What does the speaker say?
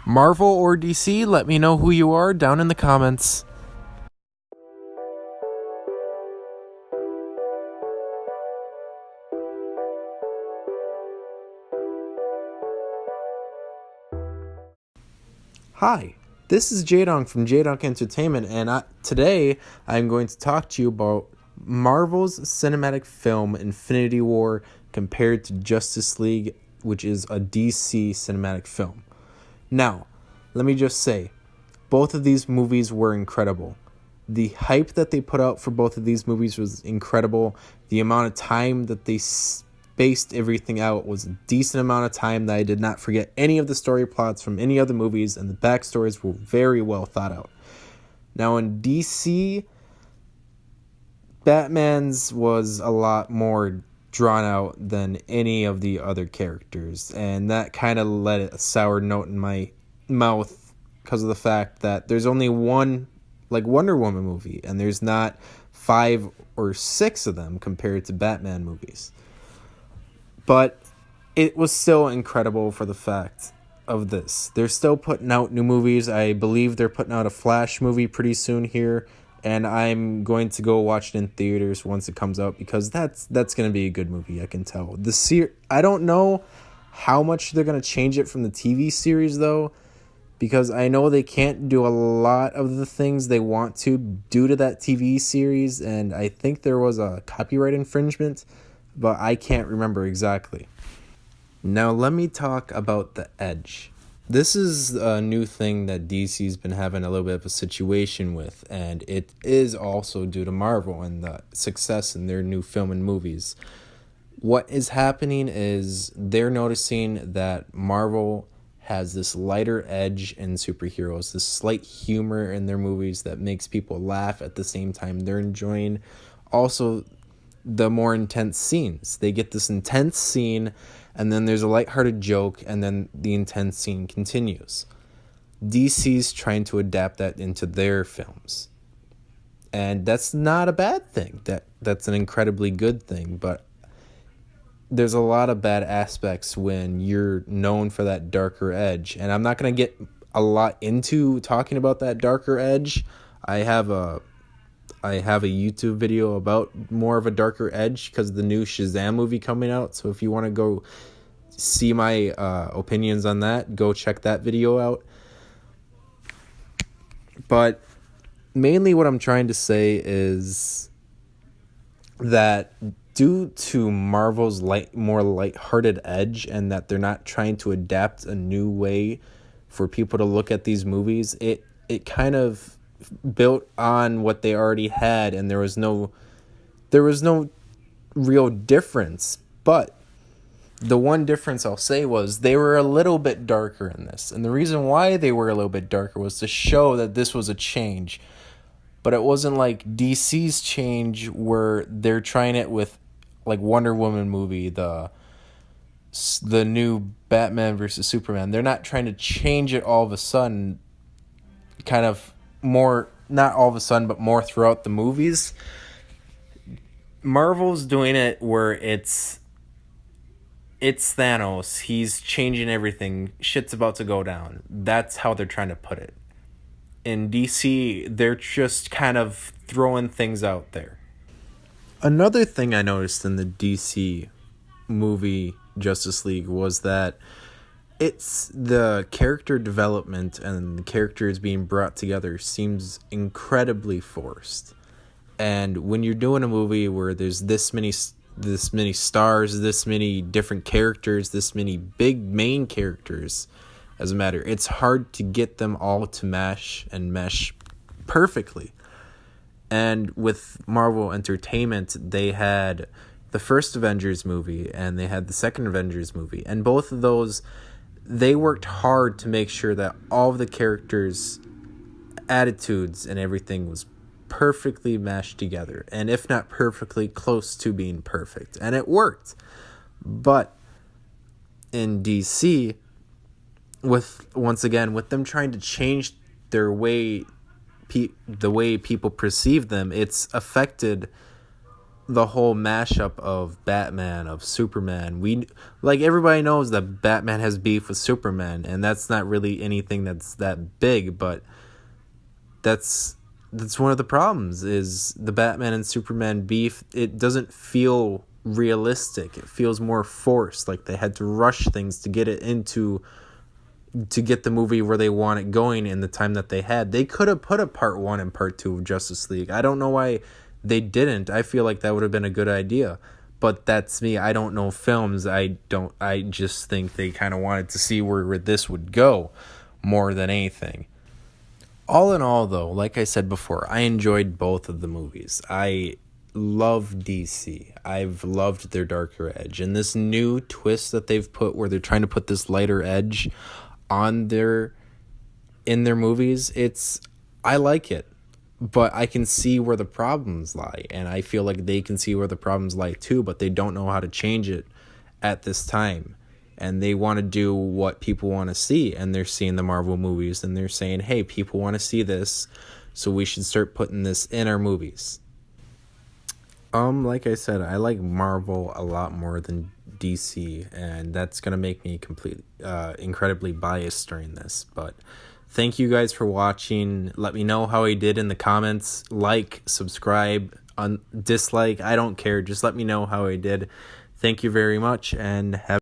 Marvel or DC, let me know who you are down in the comments. Hi, this is Jadong from Jadong Entertainment, and today I'm going to talk to you about Marvel's cinematic film Infinity War compared to Justice League, which is a DC cinematic film. Now, let me just say, both of these movies were incredible. The hype that they put out for both of these movies was incredible. The amount of time that they spaced everything out was a decent amount of time that I did not forget any of the story plots from any other movies, and the backstories were very well thought out. Now in DC, Batman's was a lot more drawn out than any of the other characters, and that kind of let a sour note in my mouth because of the fact that there's only one Wonder Woman movie, and there's not 5 or 6 of them compared to Batman movies. But it was still incredible for the fact of this. They're still putting out new movies. I believe they're putting out a Flash movie pretty soon here, and I'm going to go watch it in theaters once it comes out because that's going to be a good movie, I can tell. I don't know how much they're going to change it from the TV series, though, because I know they can't do a lot of the things they want to due to that TV series, and I think there was a copyright infringement, but I can't remember exactly. Now let me talk about the Edge. This is a new thing that DC's been having a little bit of a situation with, and it is also due to Marvel and the success in their new film and movies. What is happening is they're noticing that Marvel has this lighter edge in superheroes, this slight humor in their movies that makes people laugh at the same time they're enjoying also the more intense scenes. They get this intense scene, and then there's a lighthearted joke, and then the intense scene continues. DC's trying to adapt that into their films. And that's not a bad thing. That's an incredibly good thing, but there's a lot of bad aspects when you're known for that darker edge. And I'm not going to get a lot into talking about that darker edge. I have a YouTube video about more of a darker edge because of the new Shazam movie coming out. So if you want to go see my opinions on that, go check that video out. But mainly what I'm trying to say is that due to Marvel's more lighthearted edge, and that they're not trying to adapt a new way for people to look at these movies, it kind of built on what they already had, and there was no real difference. But the one difference I'll say was they were a little bit darker in this, and the reason why they were a little bit darker was to show that this was a change. But it wasn't like DC's change where they're trying it with like Wonder Woman movie, the new Batman versus Superman. They're not trying to change it all of a sudden, kind of more, not all of a sudden, but more throughout the movies. Marvel's doing it where it's Thanos. He's changing everything. Shit's about to go down. That's how they're trying to put it. In DC, they're just kind of throwing things out there. Another thing I noticed in the DC movie Justice League was that it's the character development and the characters being brought together seems incredibly forced. And when you're doing a movie where there's this many stars, this many different characters, this many big main characters, as a matter, it's hard to get them all to mesh perfectly. And with Marvel Entertainment, they had the first Avengers movie and they had the second Avengers movie, and both of those, they worked hard to make sure that all of the characters' attitudes and everything was perfectly meshed together, and if not perfectly, close to being perfect, and it worked. But in DC, with them trying to change their way, the way people perceive them, it's affected the whole mashup of Batman, of Superman. We, like, everybody knows that Batman has beef with Superman, and that's not really anything that's that big, but that's one of the problems is the Batman and Superman beef. It doesn't feel realistic. It feels more forced, like they had to rush things to get the movie where they want it going in the time that they had. They could have put a part 1 and part 2 of Justice League. I don't know why they didn't. I feel like that would have been a good idea. But that's me. I don't know films. I just think they kind of wanted to see where this would go more than anything. All in all, though, like I said before, I enjoyed both of the movies. I love DC. I've loved their darker edge. And this new twist that they've put where they're trying to put this lighter edge in their movies, I like it. But I can see where the problems lie. And I feel like they can see where the problems lie too, but they don't know how to change it at this time. And they want to do what people want to see. And they're seeing the Marvel movies and they're saying, hey, people want to see this, so we should start putting this in our movies. Like I said, I like Marvel a lot more than DC, and that's going to make me incredibly biased during this. But thank you guys for watching. Let me know how I did in the comments. Like, subscribe, dislike, I don't care. Just let me know how I did. Thank you very much, and have